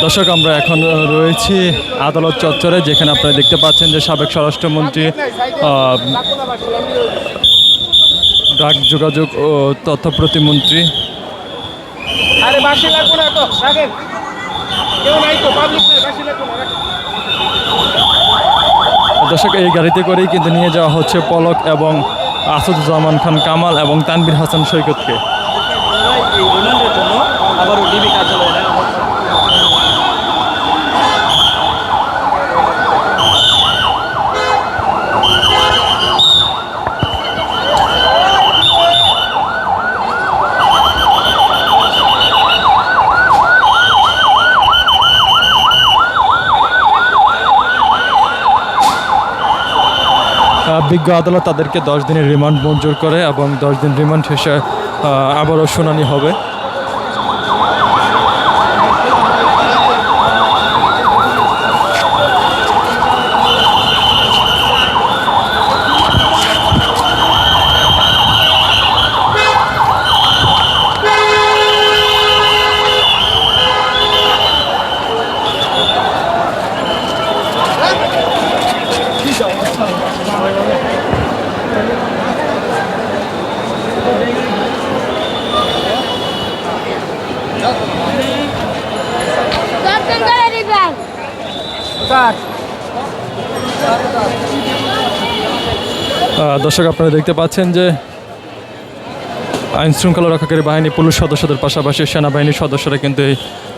দর্শক আমরা এখন রয়েছি আদালত চত্বরে, যেখানে আপনারা দেখতে পাচ্ছেন যে সাবেক স্বরাষ্ট্রমন্ত্রী, ডাক যোগাযোগ ও তথ্য প্রতিমন্ত্রী দর্শক এই গাড়িতে করেই কিন্তু নিয়ে যাওয়া হচ্ছে পলক এবং আসাদুজ্জামান খান কামাল এবং তানভীর হাসান সৈকতকে। বিজ্ঞ আদালত তাদেরকে 10 দিনের রিমান্ড মঞ্জুর করে এবং 10 দিন রিমান্ড শেষে আবারও শুনানি হবে। দর্শক আপনারা দেখতে পাচ্ছেন যে আইন শৃঙ্খলা রক্ষাকারী বাহিনী, পুলিশ সদস্যদের পাশাপাশি সেনাবাহিনীর সদস্যরা কিন্তু এই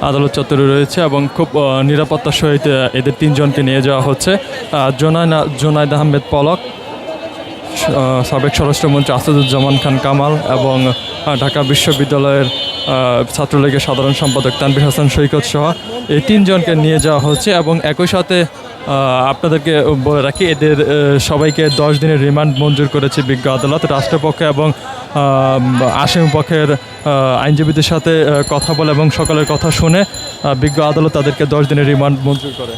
আদালত চত্বরে রয়েছে এবং খুব নিরাপত্তার সহিত এদের 3 জনকে নিয়ে যাওয়া হচ্ছে। জোনায়েদ আহমেদ পলক, সাবেক স্বরাষ্ট্রমন্ত্রী আসাদুজ্জামান খান কামাল এবং ঢাকা বিশ্ববিদ্যালয়ের ছাত্রলীগের সাধারণ সম্পাদক তানভীর হাসান সৈকত সহ এই 3 জনকে নিয়ে যাওয়া হচ্ছে। এবং একই সাথে আপনাদেরকে বলে রাখি, এদের সবাইকে 10 দিনের রিমান্ড মঞ্জুর করেছে বিজ্ঞ আদালত। রাষ্ট্রপক্ষ এবং আসামি পক্ষের আইনজীবীদের সাথে কথা বলে এবং সকলের কথা শুনে বিজ্ঞ আদালত তাদেরকে 10 দিনের রিমান্ড মঞ্জুর করে।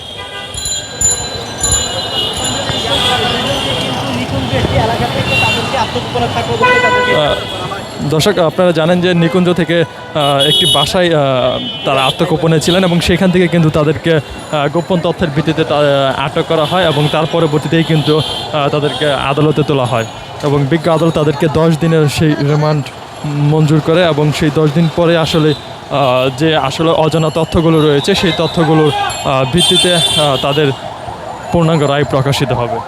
দর্শক আপনারা জানেন যে নিকুঞ্জ থেকে একটি বাসায় তারা আত্মগোপনে ছিলেন এবং সেখান থেকে কিন্তু তাদেরকে গোপন তথ্যের ভিত্তিতে আটক করা হয় এবং তার পরবর্তীতেই কিন্তু তাদেরকে আদালতে তোলা হয় এবং বিজ্ঞ আদালত তাদেরকে 10 দিনের সেই রিমান্ড মঞ্জুর করে এবং সেই 10 দিন পরে যে অজানা তথ্যগুলো রয়েছে সেই তথ্যগুলোর ভিত্তিতে তাদের পূর্ণাঙ্গ রায় প্রকাশিত হবে।